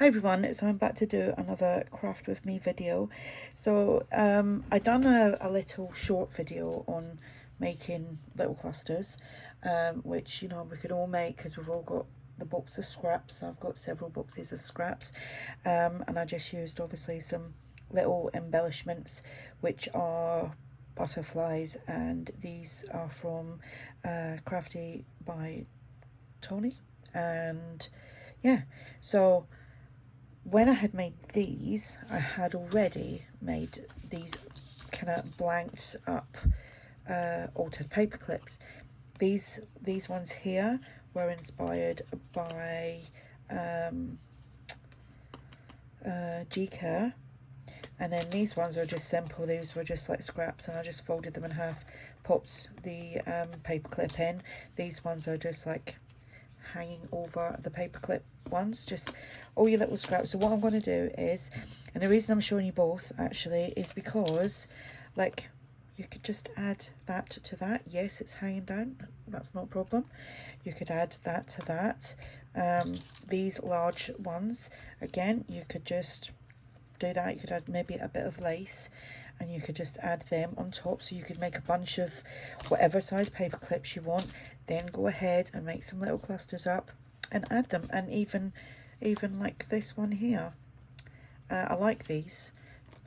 Hi everyone, so I'm back to do another craft with me video. So I done a little short video on making little clusters, which we could all make because we've all got the box of scraps. I've got several boxes of scraps, and I just used obviously some little embellishments which are butterflies, and these are from Crafty by Tony. And yeah, so when I had made these, I had already made these kind of blanked up altered paper clips. These ones here were inspired by G-Care, and then these ones are just simple. These were just like scraps, and I just folded them in half, popped the paper clip in. These ones are just like hanging over the paperclip ones, just all your little scraps. So what I'm going to do is, and the reason I'm showing you both actually is because like you could just add that to that. Yes, it's hanging down, that's not a problem. You could add that to that. These large ones, again, you could just do that. You could add maybe a bit of lace, and you could just add them on top, so you could make a bunch of whatever size paper clips you want. Then go ahead and make some little clusters up and add them. And even like this one here, I like these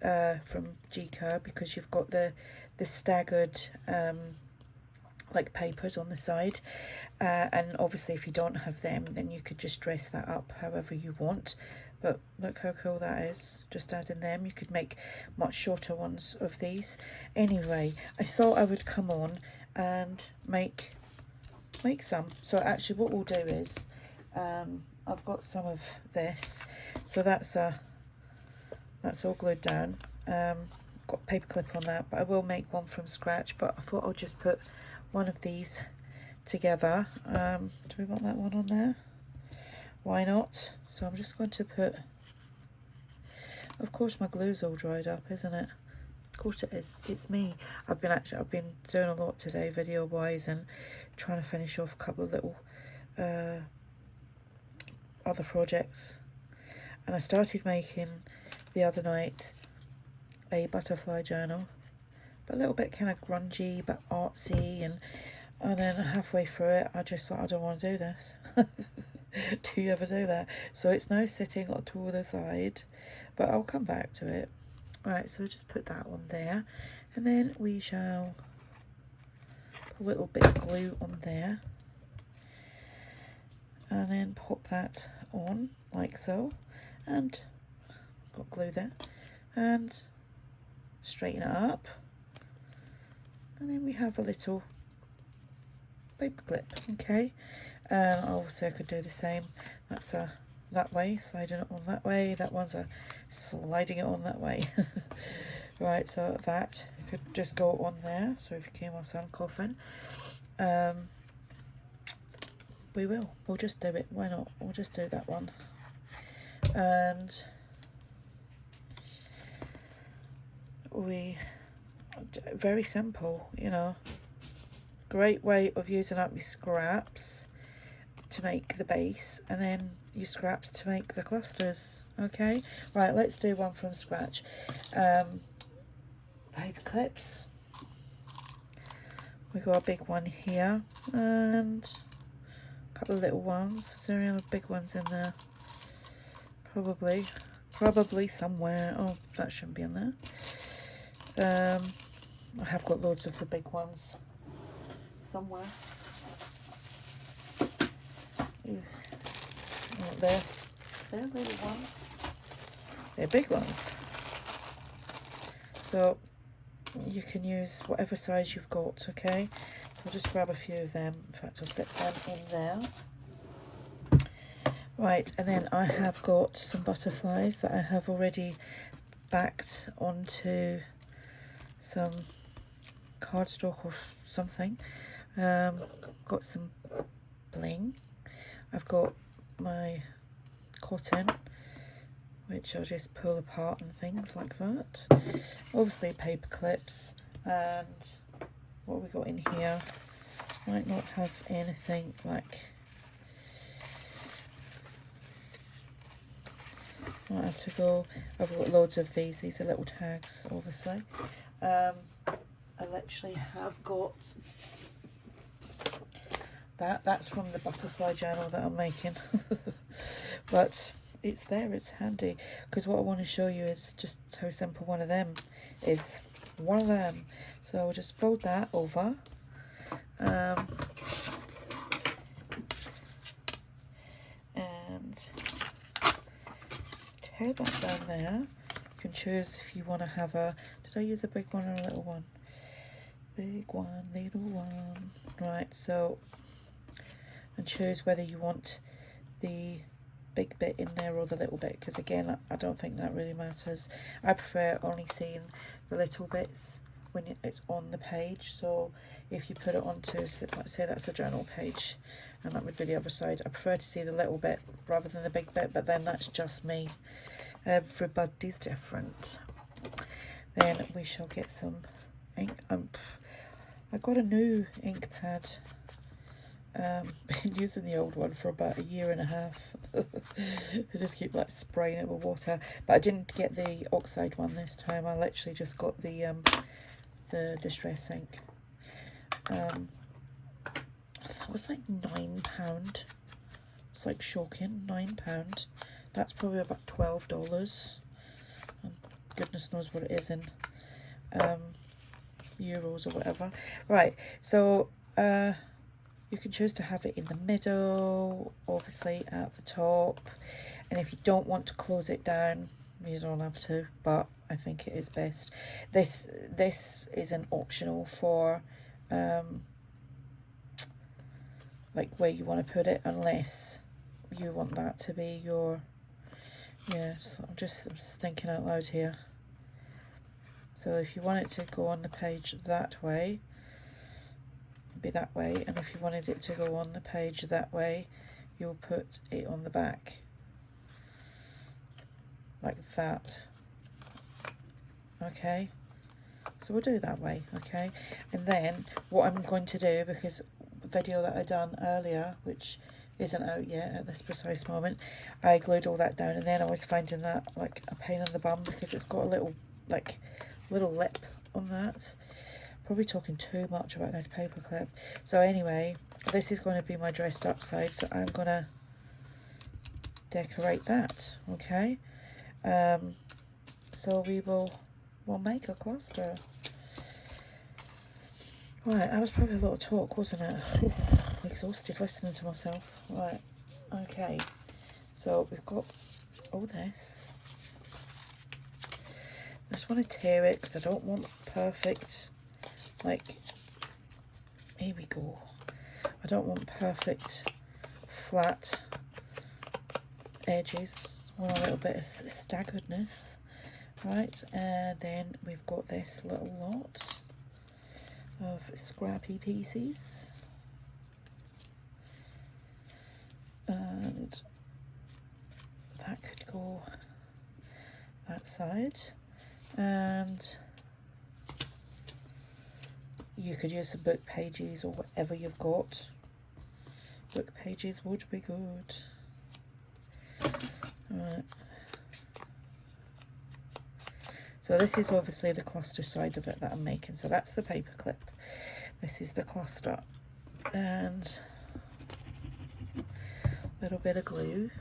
from G-Care because you've got the staggered like papers on the side, and obviously if you don't have them, then you could just dress that up however you want. But look how cool that is, just adding them. You could make much shorter ones of these. Anyway, I thought I would come on and make some. So actually what we'll do is, I've got some of this, so that's all glued down. Got paper clip on that, but I will make one from scratch. But I thought I'll just put one of these together. Do we want that one on there? Why not? So I'm just going to put, of course my glue's all dried up, isn't it? Of course it is. It's me. I've been doing a lot today video wise, and trying to finish off a couple of little other projects. And I started making the other night a butterfly journal, but a little bit kind of grungy but artsy, and then halfway through it I just thought, I don't want to do this. Do you ever do that? So it's now sitting to the side, but I'll come back to it. Right, so just put that on there, and then we shall put a little bit of glue on there, and then pop that on like so, and got glue there, and straighten it up, and then we have a little paper clip. Okay, obviously I could do the same. That's that way, sliding it on that way. That one's sliding it on that way. Right, so that could just go on there. So if you came on some coughing, we'll just do it. Why not? We'll just do that one. And very simple, great way of using up your scraps to make the base, and then your scraps to make the clusters. Okay, right, let's do one from scratch. Paper clips, we got a big one here and a couple of little ones. Is there any big ones in there? Probably somewhere. Oh, that shouldn't be in there. I have got loads of the big ones somewhere. Ooh. Oh, they're little ones. They're big ones. So you can use whatever size you've got, okay? So I'll just grab a few of them. In fact, I'll set them in there. Right, and then I have got some butterflies that I have already backed onto some cardstock or something. Got some bling. I've got my cotton, which I'll just pull apart and things like that. Obviously paper clips, and what we got in here might not have anything like I have to go. I've got loads of these. These are little tags, obviously. I literally have got that. That's from the butterfly journal that I'm making. But it's there, it's handy, because what I want to show you is just how simple one of them is. One of them. So I'll just fold that over. And tear that down there. You can choose if you want to have a, did I use a big one or a little one? Big one, little one. Right, so, and choose whether you want the big bit in there or the little bit, because again, I don't think that really matters. I prefer only seeing the little bits when it's on the page. So if you put it onto, let's say that's a journal page and that would be the other side, I prefer to see the little bit rather than the big bit, but then that's just me. Everybody's different. Then we shall get some ink. I got a new ink pad. Been using the old one for about 1.5 years. I just keep like spraying it with water, but I didn't get the oxide one this time. I literally just got the distress ink. That was like £9. It's like shocking, £9. That's probably about $12. And goodness knows what it is in euros or whatever. Right, so you can choose to have it in the middle, obviously at the top, and if you don't want to close it down, you don't have to, but I think it is best. This isn't optional for like where you want to put it, unless you want that to be your, yeah, so I'm just thinking out loud here. So if you want it to go on the page that way, be that way, and if you wanted it to go on the page that way, you'll put it on the back like that. Okay, so we'll do it that way. Okay, and then what I'm going to do, because the video that I done earlier, which isn't out yet at this precise moment, I glued all that down, and then I was finding that like a pain in the bum, because it's got a little like little lip on that. Probably talking too much about this paper clip. So anyway, this is going to be my dressed up side, so I'm going to decorate that. Okay, so we'll make a cluster. Right, that was probably a lot of talk, wasn't it? Exhausted listening to myself. Right, okay, so we've got all this. I just want to tear it because I don't want perfect, like, here we go. I don't want perfect flat edges. I want a little bit of staggeredness. Right, and then we've got this little lot of scrappy pieces. And that could go that side. And you could use some book pages or whatever you've got. Book pages would be good. Alright. So this is obviously the cluster side of it that I'm making. So that's the paper clip. This is the cluster. And a little bit of glue.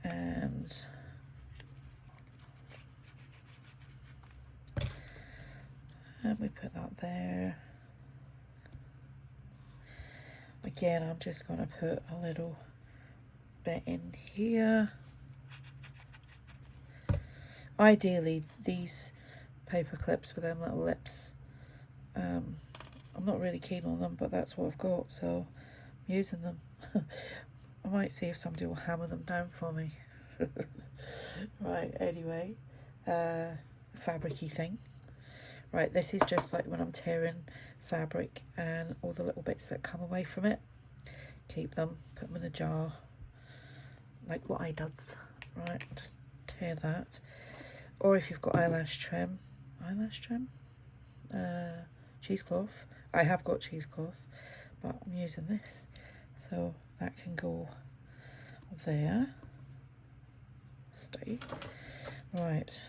And we put that there. Again, I'm just going to put a little bit in here. Ideally, these paper clips with them little lips, I'm not really keen on them, but that's what I've got, so I'm using them. I might see if somebody will hammer them down for me. Right, anyway, fabric-y thing. Right, this is just like when I'm tearing fabric and all the little bits that come away from it. Keep them, put them in a jar, like what I does. Right, just tear that. Or if you've got eyelash trim, cheesecloth. I have got cheesecloth, but I'm using this. So that can go there. Stay. Right,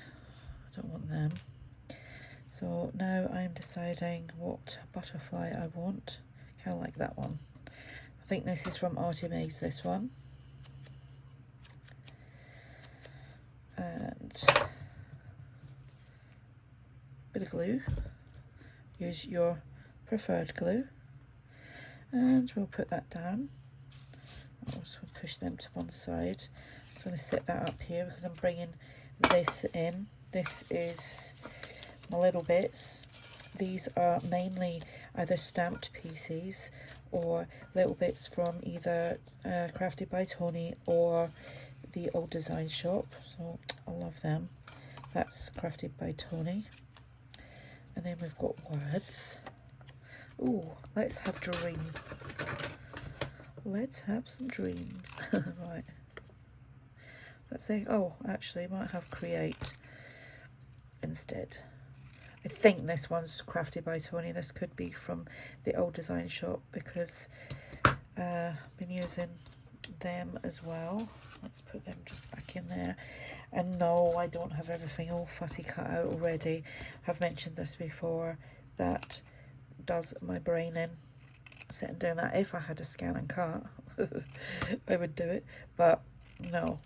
I don't want them. So now I'm deciding what butterfly I want. Kind of like that one. I think this is from ARTYmaze, this one. And a bit of glue. Use your preferred glue. And we'll put that down. I'll also push them to one side. I'm going to set that up here because I'm bringing this in. This is my little bits. These are mainly either stamped pieces or little bits from either Crafted by Tony or the Old Design Shop. So I love them. That's Crafted by Tony. And then we've got words. Ooh, let's have dream. Let's have some dreams. Right. Let's say, oh, actually, I might have create instead. I think this one's Crafted by Tony. This could be from the Old Design Shop because I've been using them as well. Let's put them just back in there. And no, I don't have everything all fussy cut out already. I've mentioned this before. That does my brain in. Sitting doing that. If I had a scan and cut, I would do it. But no.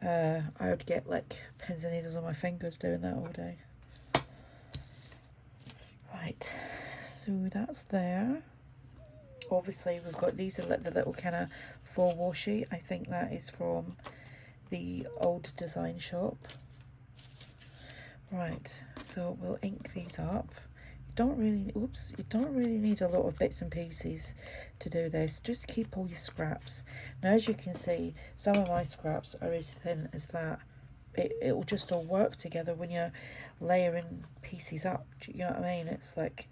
I would get like pins and needles on my fingers doing that all day. Right, so that's there. Obviously we've got these are the little kind of full washi. I think that is from the Old Design Shop. Right, so we'll ink these up. You don't really need a lot of bits and pieces to do this. Just keep all your scraps. Now as you can see, some of my scraps are as thin as that. It'll just all work together when you're layering pieces up. Do you know what I mean? It's like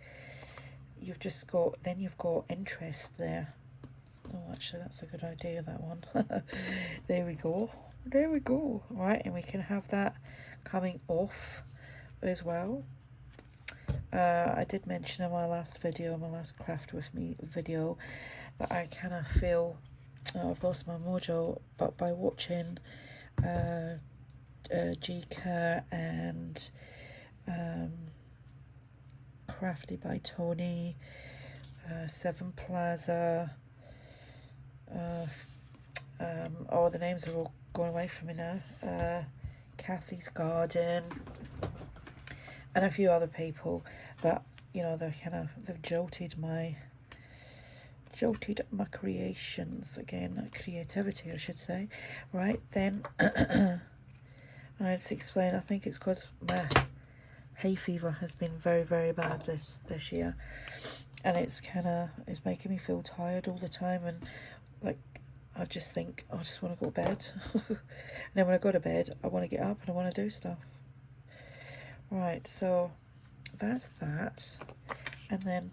you've just got, then you've got interest there. Oh, actually that's a good idea, that one. There we go. There we go. Right, and we can have that coming off as well. I did mention in my last video, my last craft with me video, that I kind of feel I've lost my mojo, but by watching GK and Crafted by Tony, Seven Plaza, oh, the names are all going away from me now, Kathy's Garden, and a few other people that, you know, they're kind of, they've jolted my creations again, creativity I should say. Right, then I'd explain, I think it's because my hay fever has been very, very bad this year, and it's making me feel tired all the time, and like I just think I just want to go to bed. And then when I go to bed I want to get up and I want to do stuff. Right, so that's that. And then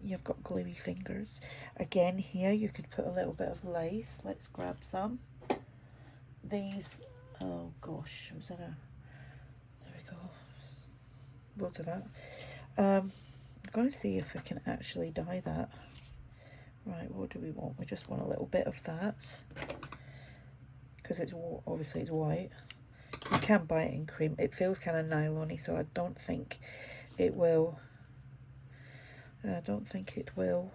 you've got gluey fingers. Again, here you could put a little bit of lace. Let's grab some. These, oh gosh, was that there we go. Loads of that. I'm going to see if I can actually dye that. Right, what do we want? We just want a little bit of that. Because it's, obviously it's white. You can buy it in cream. It feels kind of nylon-y, so I don't think it will. I don't think it will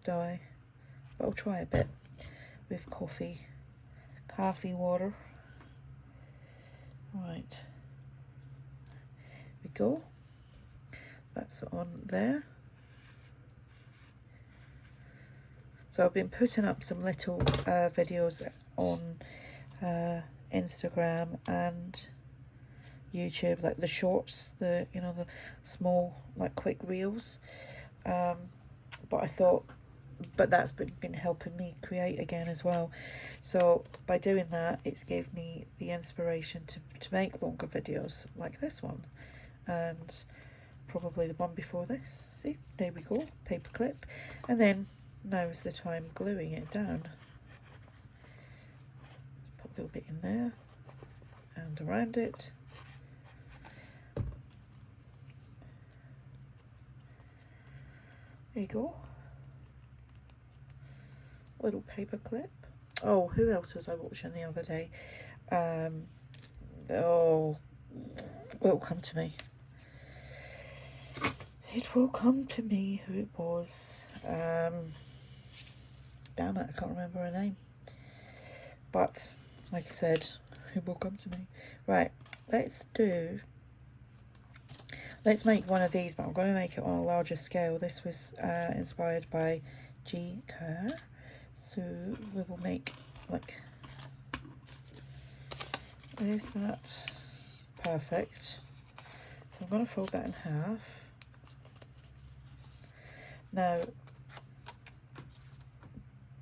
dye, but I'll try a bit with coffee water. Right, we go. That's on there. So I've been putting up some little videos on Instagram and YouTube, like the shorts, the, you know, the small like quick reels, but I thought, but that's been helping me create again as well. So by doing that, it's gave me the inspiration to make longer videos like this one, and probably the one before this. See, there we go, paperclip, and then now's the time gluing it down. Put a little bit in there and around it. There you go. little paper clip. Oh, who else was I watching the other day? Oh, it'll come to me. It will come to me who it was. Damn it, I can't remember her name. But, like I said, it will come to me. Right, let's make one of these, but I'm going to make it on a larger scale. This was inspired by G. Kerr. So we will make, like, is that perfect? So I'm going to fold that in half. Now,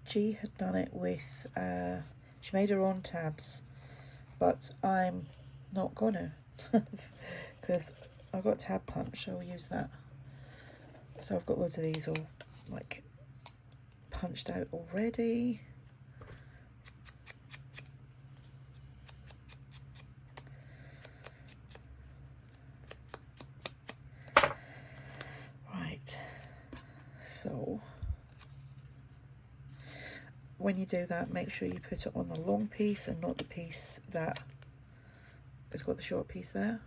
G had done it with, she made her own tabs, but I'm not gonna, because I've got tab punch, so I'll use that. So I've got loads of these all like punched out already. Right, so when you do that, make sure you put it on the long piece and not the piece that has got the short piece there.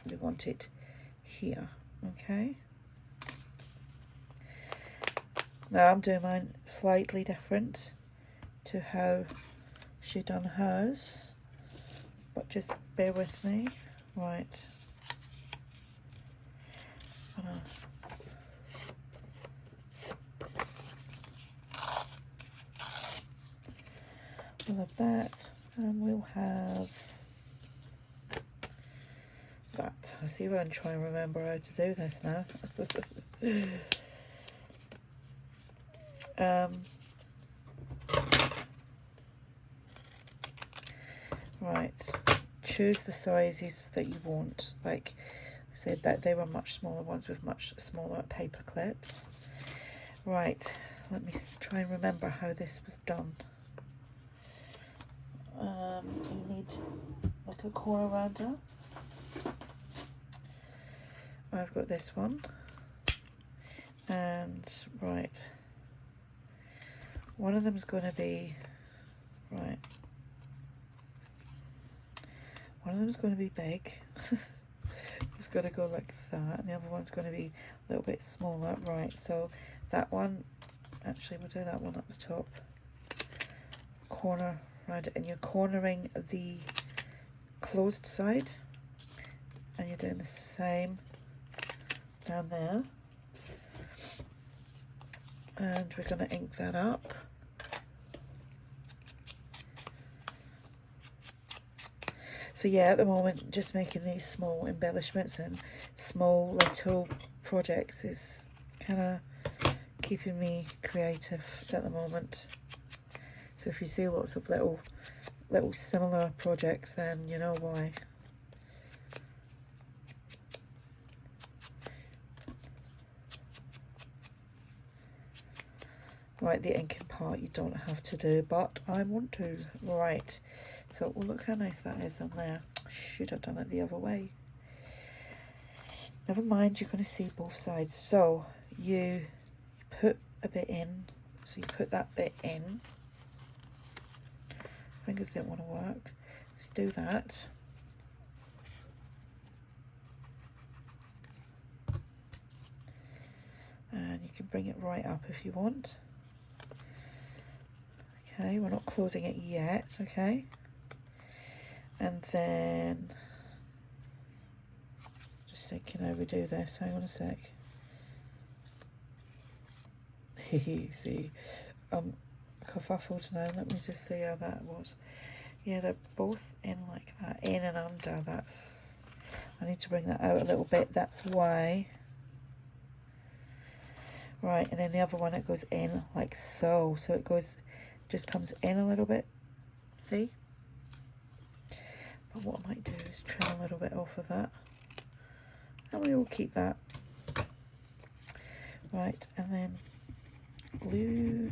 We want it here, okay? Now I'm doing mine slightly different to how she done hers, but just bear with me. Right. We'll have that, and we'll have that. I see if I can try and remember how to do this now. Right, choose the sizes that you want. Like I said, that they were much smaller ones with much smaller paper clips. Right, let me try and remember how this was done. You need like a corner rounder. I've got this one, and right, one of them is going to be right. One of them is going to be big. It's going to go like that, and the other one's going to be a little bit smaller. Right, so that one, actually, we'll do that one at the top. Corner around it, and you're cornering the closed side, and you're doing the same down there, and we're going to ink that up. So yeah, at the moment, just making these small embellishments and small little projects is kind of keeping me creative at the moment. So if you see lots of little similar projects, then you know why. Right, the inking part you don't have to do, but I want to. Right, so oh, look how nice that is on there. Should have done it the other way. Never mind, you're going to see both sides. So you put a bit in, so you put that bit in. Fingers didn't want to work, so you do that. And you can bring it right up if you want. Okay, we're not closing it yet, okay? And then, just thinking how we do this, hang on a sec. See, kerfuffled now, let me just see how that was. Yeah, they're both in like that, in and under, that's, I need to bring that out a little bit, that's why. Right, and then the other one, it goes in like so, so it goes, just comes in a little bit, see? But what I might do is trim a little bit off of that, and we will keep that. Right, and then glue,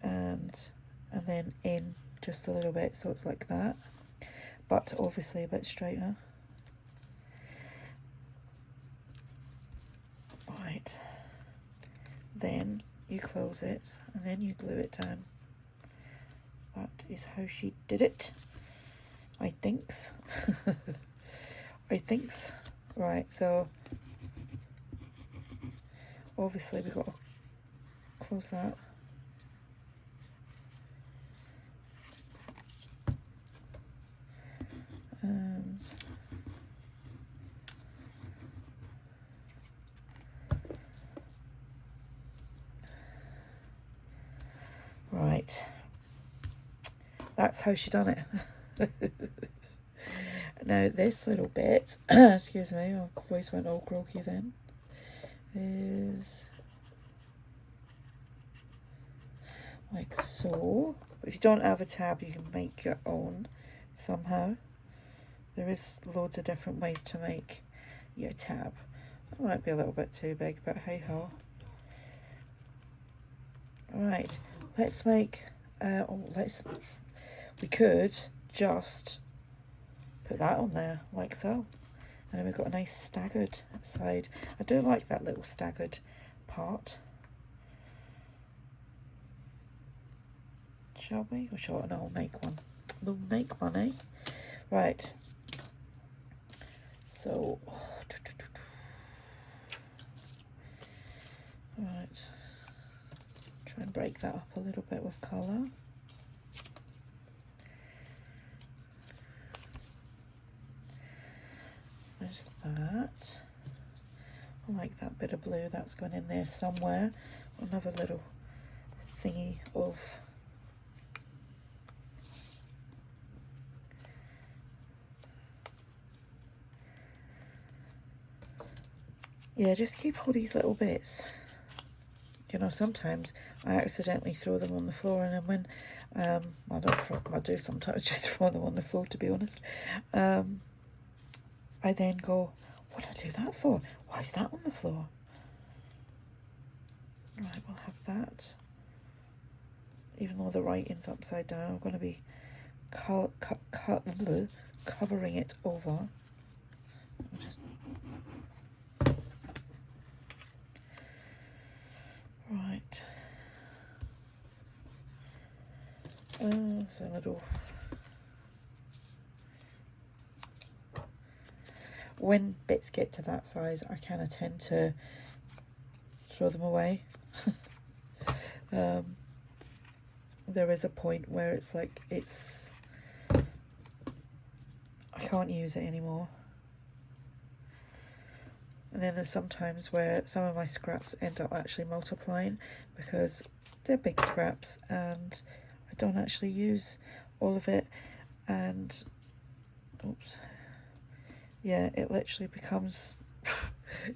and then in just a little bit, so it's like that, but obviously a bit straighter. Right, then you close close it, and then you glue it down. That is how she did it, I thinks. I thinks. Right, so obviously we've got to close that. And right, that's how she done it. Now this little bit, excuse me, my voice went all croaky then, is like so. If you don't have a tab, you can make your own somehow. There is loads of different ways to make your tab. It might be a little bit too big, but hey ho. Right, let's make, we could just put that on there, like so. And then we've got a nice staggered side. I do like that little staggered part. Shall we? Or shall I? No, we'll make one. We'll make one, eh? Right. So, right, try and break that up a little bit with colour. There's that. I like that bit of blue that's gone in there somewhere. Another little thingy of yeah, just keep all these little bits. You know, sometimes I accidentally throw them on the floor, and then when I do sometimes just throw them on the floor, to be honest. I then go, what did I do that for? Why is that on the floor? Right, we'll have that. Even though the writing's upside down, I'm going to be covering it over. I'll just right. So a little. When bits get to that size, I kind of tend to throw them away. There is a point where it's like I can't use it anymore. And then there's sometimes where some of my scraps end up actually multiplying because they're big scraps and I don't actually use all of it, and oops, yeah, it literally becomes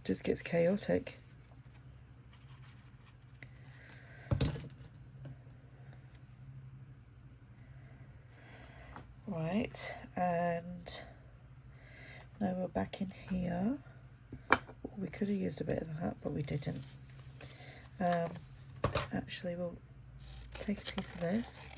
just gets chaotic. Right, and now we're back in here. We could have used a bit of that, but we didn't. Actually, we'll take a piece of this.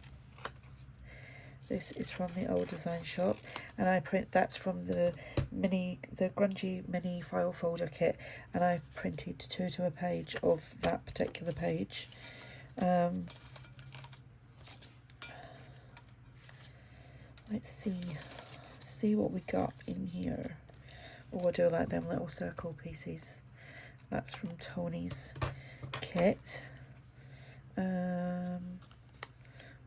This is from the old design shop, and that's from the grungy mini file folder kit, and I printed 2 to a page of that particular page. Let's see what we got in here. Oh, I do like them little circle pieces. That's from Tony's kit.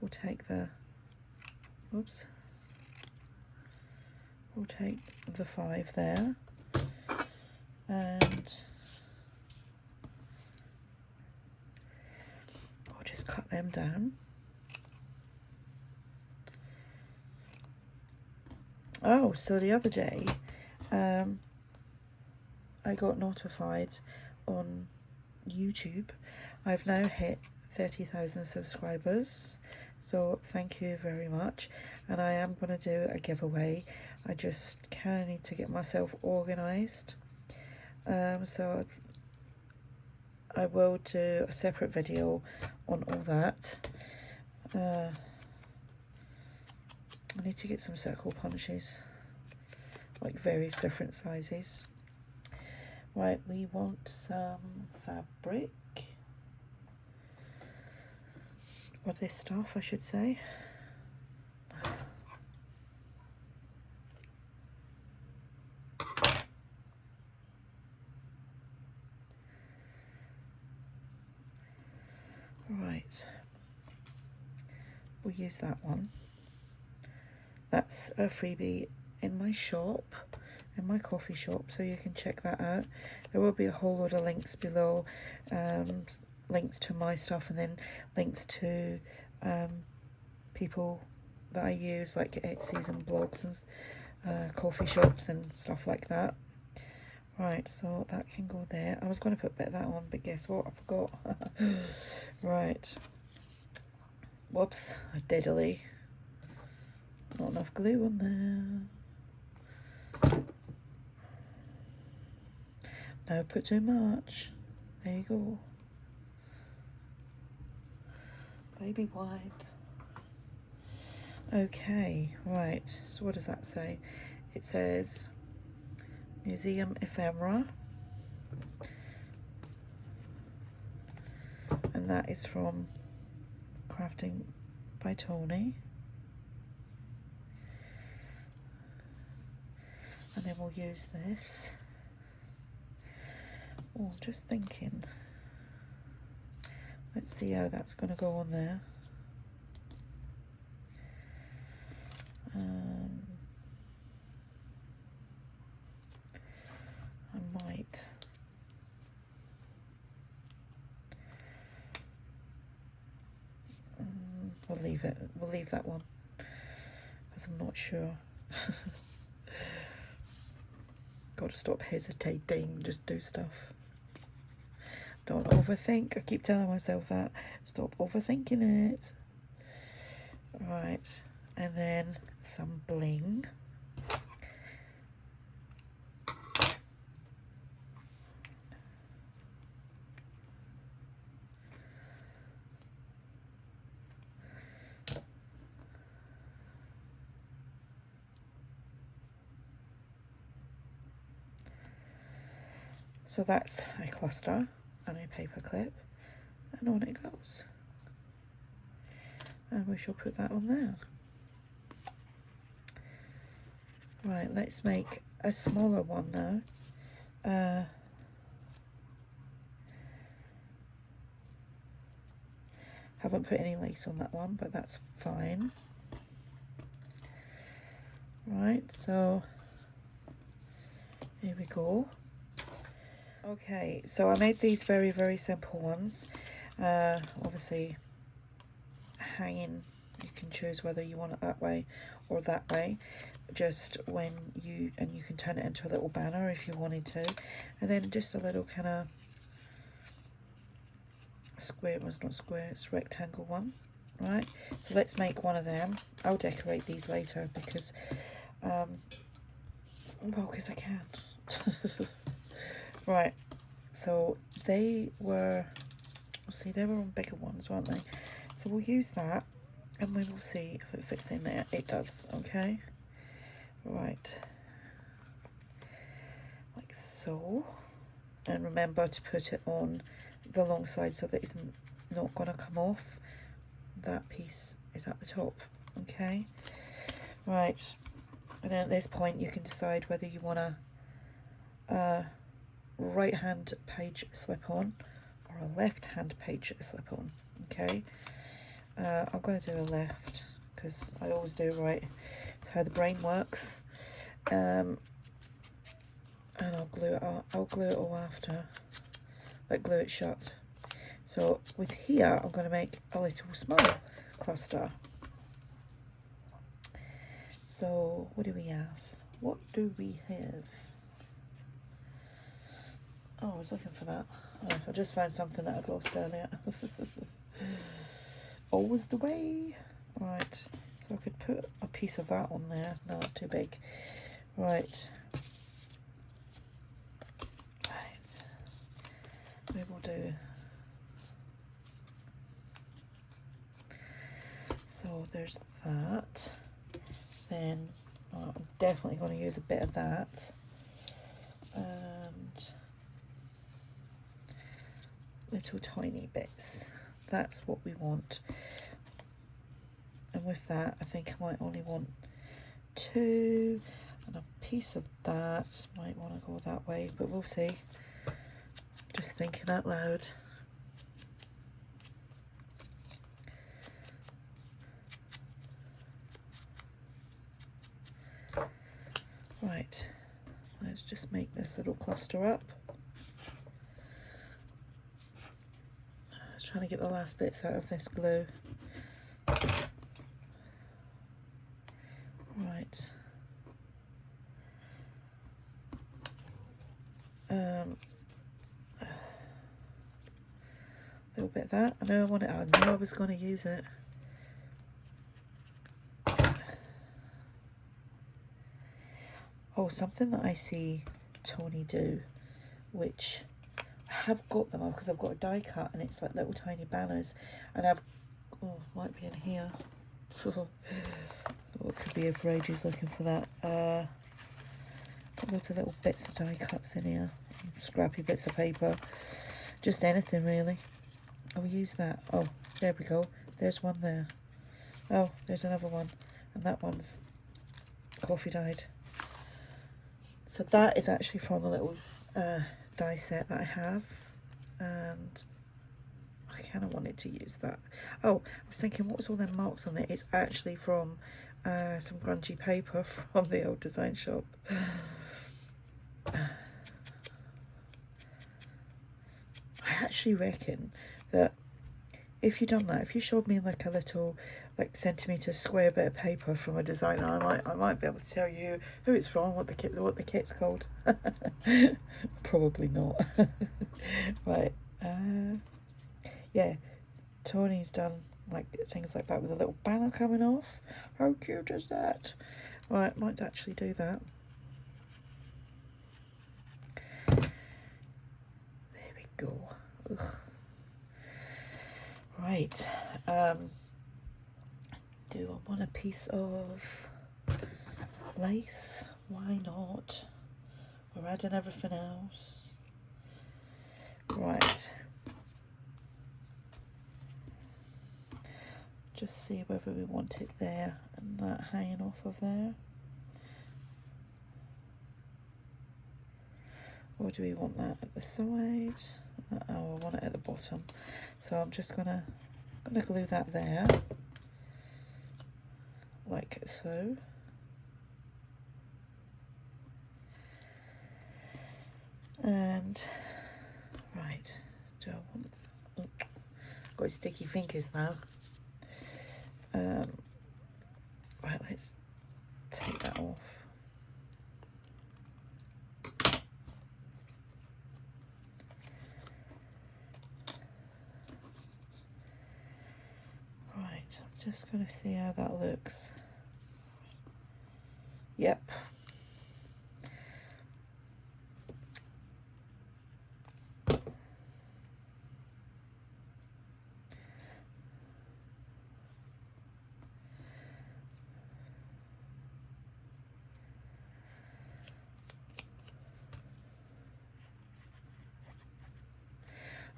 We'll take the, oops. We'll take the 5 there. And we'll just cut them down. Oh, so the other day, I got notified on YouTube. I've now hit 30,000 subscribers, so thank you very much. And I am going to do a giveaway. I just kind of need to get myself organised. So I will do a separate video on all that. I need to get some circle punches, like various different sizes. Right, we want some fabric. or this stuff I should say. Right, we'll use that one. That's a freebie in my shop, in my coffee shop, so you can check that out. There will be a whole load of links below, links to my stuff, and then links to people that I use, like Etsy's and blogs and coffee shops and stuff like that. Right, so that can go there. I was going to put a bit of that on, but guess what? I forgot. Right. Whoops, diddly. Not enough glue on there. No, put too much. There you go. Baby wipe. Okay, right. So what does that say? It says Museum Ephemera. And that is from Crafting by Tony. And then we'll use this. Oh, just thinking. Let's see how that's going to go on there. I might. We'll leave it. We'll leave that one because I'm not sure. Got to stop hesitating, just do stuff. Don't overthink. I keep telling myself that. Stop overthinking it. Right, and then some bling. So that's a cluster and a paper clip, and on it goes. And we shall put that on there. Right, let's make a smaller one now. Haven't put any lace on that one, but that's fine. Right, so here we go. Okay, so I made these very, very simple ones. Obviously, hanging, you can choose whether you want it that way or that way. Just when you can turn it into a little banner if you wanted to. And then just a little kind of square, it was not square, it's rectangle one. Right, so let's make one of them. I'll decorate these later because, well, because I can. Right, so they were, see, they were on bigger ones, weren't they? So we'll use that and we will see if it fits in there. It does, okay? Right, like so. And remember to put it on the long side so that it's not going to come off. That piece is at the top, okay? Right, and then at this point you can decide whether you want to right hand page slip on or a left hand page slip on. Okay, I'm going to do a left because I always do right. It's how the brain works. And I'll glue it up. I'll glue it all after, like glue it shut. So with here I'm going to make a little small cluster. So what do we have? What do we have? Oh, I was looking for that. Oh, I just found something that I'd lost earlier. Always the way. Right, so I could put a piece of that on there. No, it's too big. Right. Right. We will do. So there's that. Then I'm definitely going to use a bit of that. And little tiny bits. That's what we want. and with that I think I might only want 2, and a piece of that might want to go that way, but we'll see. Just thinking out loud. Right, let's just make this little cluster up. Trying to get the last bits out of this glue. Right. A little bit of that. I know I knew I was going to use it. Oh, something that I see Tony do, which I have got them because I've got a die cut and it's like little tiny banners, and might be in here. It could be here for ages looking for that. Got lots of little bits of die cuts in here, scrappy bits of paper, just anything really. I'll use that. Oh, there we go. There's one there. Oh, there's another one, and that one's coffee dyed. So that is actually from a little die set that I have, and I kind of wanted to use that. Oh, I was thinking, what was all them marks on it? It's actually from some grungy paper from the old design shop. I actually reckon that if you done that, if you showed me like a little like centimetre square bit of paper from a designer, I might be able to tell you who it's from, what the kit's called. Probably not. Right. Yeah, Tony's done like things like that with a little banner coming off. How cute is that? Right, might actually do that. There we go. Ugh. Right. Do I want a piece of lace? Why not? We're adding everything else. Right. Just see whether we want it there and that hanging off of there. Or do we want that at the side? Oh, I want it at the bottom. So I'm just gonna glue that there. Like so. And right, do I want that? Oh, got sticky fingers now. Right, let's take that off. Right, I'm just going to see how that looks. Yep.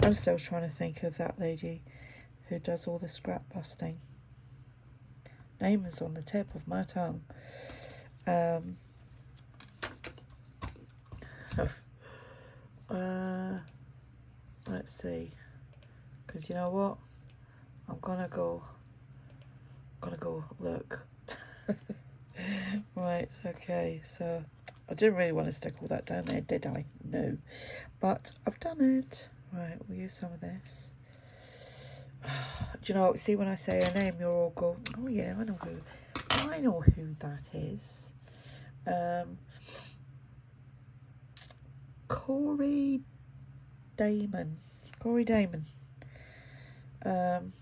I'm still trying to think of that lady who does all the scrap busting. Name is on the tip of my tongue. Let's see, because you know what, I'm gonna go look. Right, okay, so I didn't really want to stick all that down there, did I? No, but I've done it. Right, we'll use some of this. Do you know, see, when I say her name, you'll all go, oh yeah, I know who that is. Corey Damon.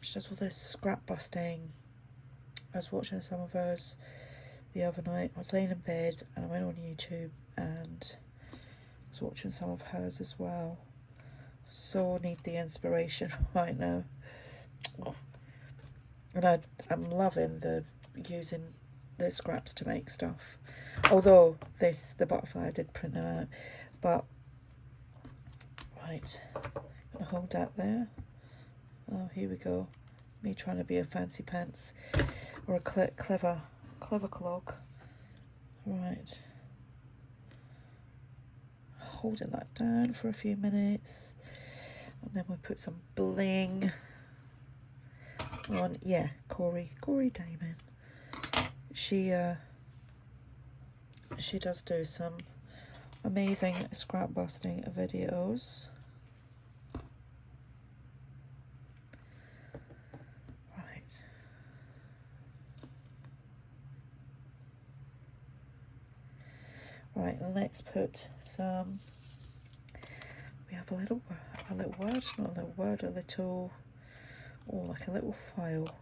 She does all this scrap busting. I was watching some of hers the other night. I was laying in bed and I went on YouTube and I was watching some of hers as well. So I need the inspiration right now. Oh. And I'm loving using the scraps to make stuff. Although the butterfly, I did print them out. But right, I'm gonna hold that there. Oh, here we go. me trying to be a fancy pants or a clever clog. Right. Holding that down for a few minutes, and then we put some bling on. Yeah, Corey Damon. She does do some amazing scrap busting videos. Right, let's put some. We have a little word, not a little word, a little, oh, like a little file.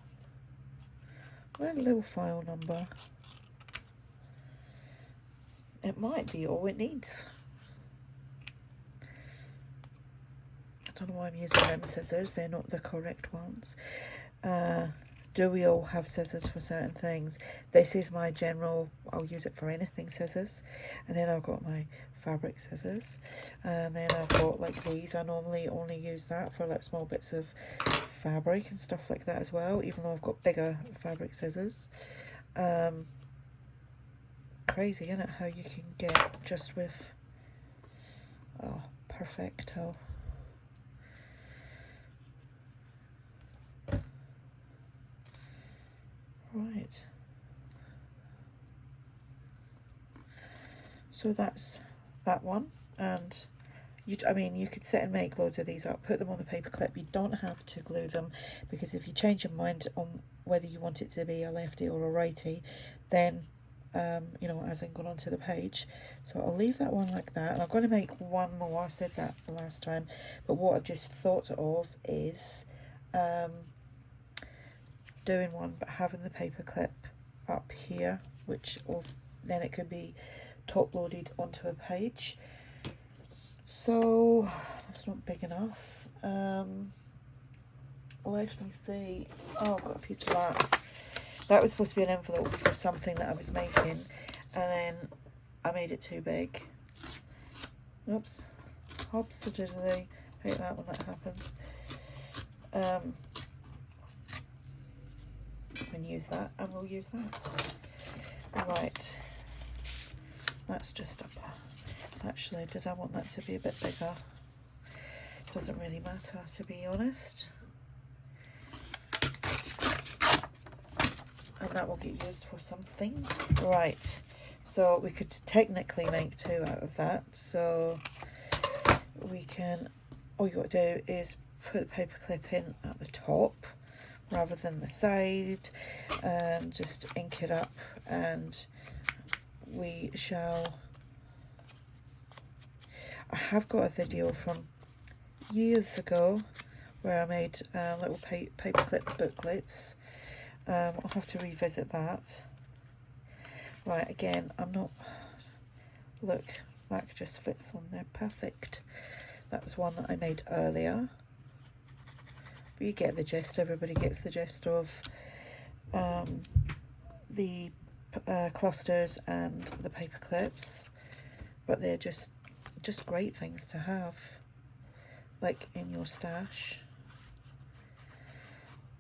Where's a little file number? It might be all it needs. I don't know why I'm using them scissors, they're not the correct ones. Do we all have scissors for certain things? This is my general, I'll use it for anything scissors. And then I've got my fabric scissors. And then I've got like these. I normally only use that for like small bits of fabric and stuff like that as well, even though I've got bigger fabric scissors. Crazy, isn't it, how you can get just with, oh, perfecto. Right, so that's that one, and I mean, you could sit and make loads of these up, put them on the paper clip. You don't have to glue them, because if you change your mind on whether you want it to be a lefty or a righty, then you know, it hasn't gone onto the page. So I'll leave that one like that, and I'm going to make one more. I said that the last time, but what I've just thought of is doing one but having the paper clip up here, which then it could be top loaded onto a page. So that's not big enough. Let me see. Oh, I've got a piece of that was supposed to be an envelope for something that I was making, and then I made it too big. Oops, hops the diddly. Hate that when that happens. And use that, and we'll use that. Right, that's just up. Actually, did I want that to be a bit bigger? Doesn't really matter, to be honest. And that will get used for something. Right, so we could technically make two out of that. So we can, all you got to do is put the paper clip in at the top rather than the side, and just ink it up, and we shall. I have got a video from years ago where I made little paperclip booklets. I'll have to revisit that. Right, again, I'm not, look, that just fits on there perfect. That was one that I made earlier. But you get the gist, everybody gets the gist of the clusters and the paper clips, but they're just great things to have, like in your stash.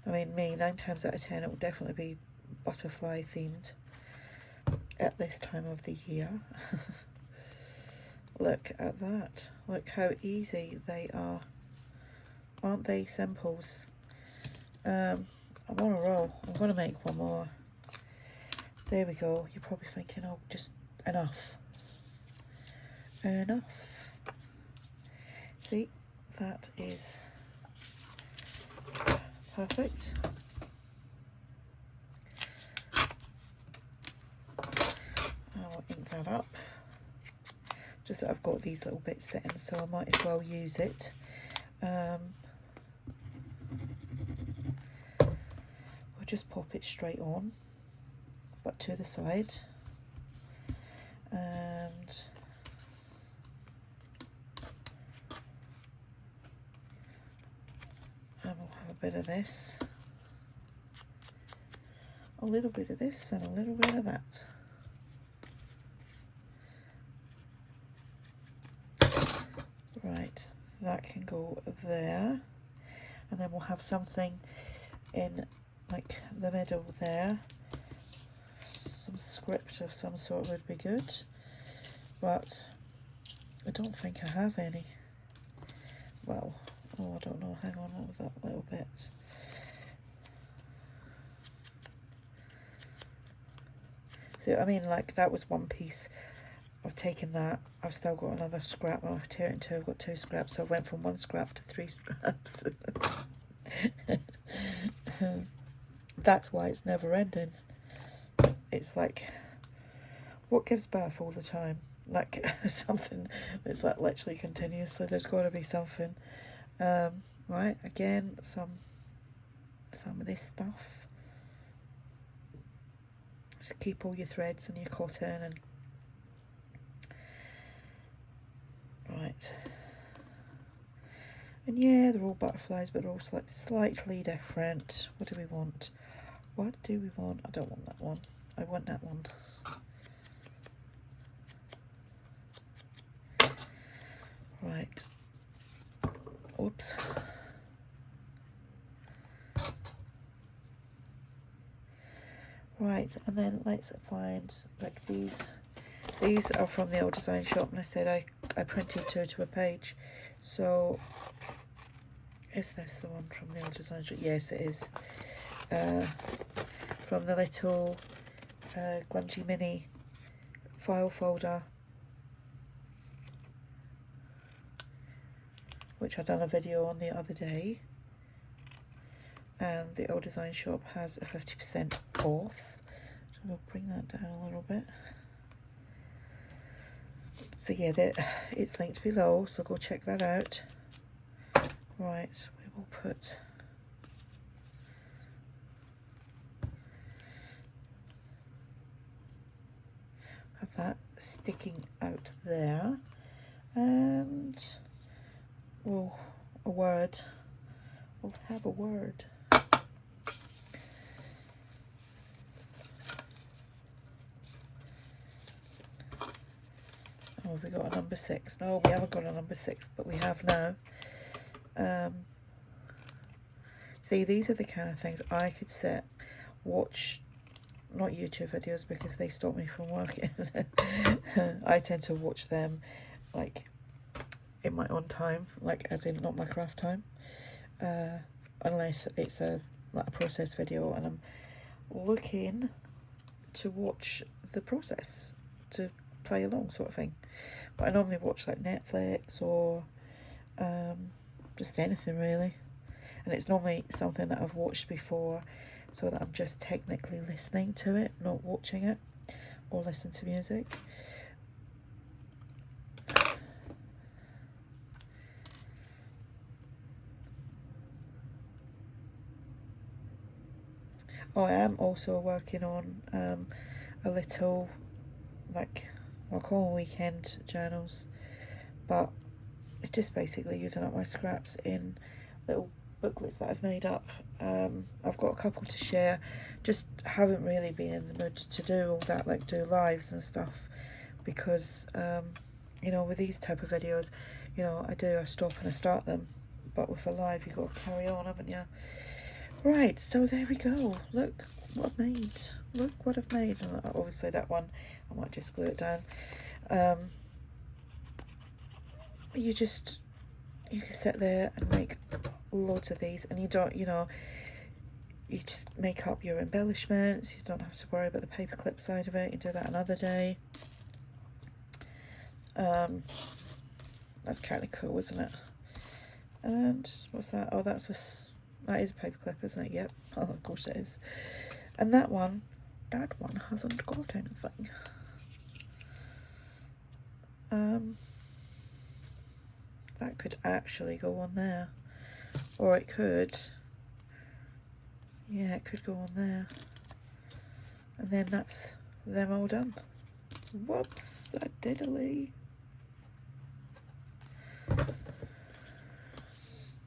I mean, 9 times out of 10 it will definitely be butterfly themed at this time of the year. Look at that, look how easy they are. Aren't they simples? I'm on a roll. I'm going to make one more. There we go. You're probably thinking, oh, just enough. Enough. See, that is perfect. I'll ink that up. Just that I've got these little bits sitting, so I might as well use it. We'll just pop it straight on, but to the side, and we'll have a bit of this, a little bit of this, and a little bit of that. Right, that can go there, and then we'll have something in like the middle there. Some script of some sort would be good, but I don't think I have any. Well, oh, I don't know, hang on with that little bit. So I mean, like, that was one piece. I've taken that, I've still got another scrap, and I'll tear it in two. I've got 2 scraps, so I went from 1 scrap to 3 scraps. That's why it's never ending. It's like, what gives birth all the time? Like, something that's like literally continuously. There's got to be something. Right, again, some of this stuff. Just keep all your threads and your cotton and right. And yeah, they're all butterflies, but they're all slightly different. What do we want? What do we want? I don't want that one. I want that one. Right. Oops. Right, and then let's find, like, these are from the old design shop, and I said I printed 2 to a page. So is this the one from the old design shop? Yes, it is. From the little grungy mini file folder, which I done a video on the other day. And the old design shop has a 50% off. So we'll bring that down a little bit. So yeah, it's linked below, so go check that out. Right, we will put have that sticking out there, and we'll have a word. Oh, have we got a number 6? No, we haven't got a number 6, but we have now. See, these are the kind of things I could sit, watch, not YouTube videos because they stop me from working. I tend to watch them like in my own time, like as in not my craft time, unless it's like a process video and I'm looking to watch the process, to play along sort of thing. But I normally watch like Netflix or just anything really, and it's normally something that I've watched before, so that I'm just technically listening to it, not watching it, or listen to music. Oh, I am also working on a little, like, I'll call them weekend journals, but it's just basically using up my scraps in little booklets that I've made up. I've got a couple to share, just haven't really been in the mood to do all that, like do lives and stuff, because you know, with these type of videos, you know, I stop and I start them, but with a live you got to carry on, haven't you? Right, so there we go. Look what I've made. Look what I've made. Obviously that one, I might just glue it down. You can sit there and make loads of these, and you don't, you know, you just make up your embellishments. You don't have to worry about the paperclip side of it. You do that another day. That's kind of cool, isn't it? And what's that? Oh, that is a paperclip, isn't it? Yep. Oh, of course it is. And that one hasn't got anything. That could actually go on there, or it could, yeah, it could go on there, and then that's them all done. Whoops, a diddly.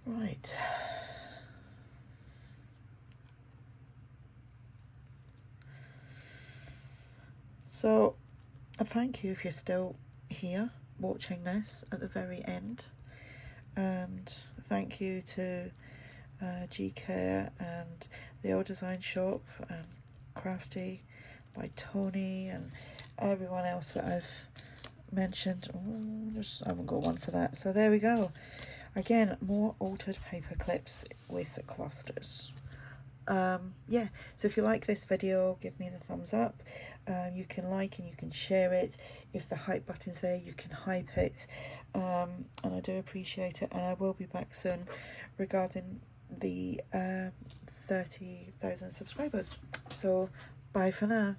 Right. So, I thank you if you're still here watching this at the very end, and thank you to GK and the Old Design Shop and Crafty by Tony and everyone else that I've mentioned. I haven't got one for that. So there we go. Again, more altered paper clips with clusters. Yeah, so if you like this video, give me the thumbs up. You can like and you can share it. If the hype button's there, you can hype it, and I do appreciate it. And I will be back soon regarding the 30,000 subscribers. So bye for now.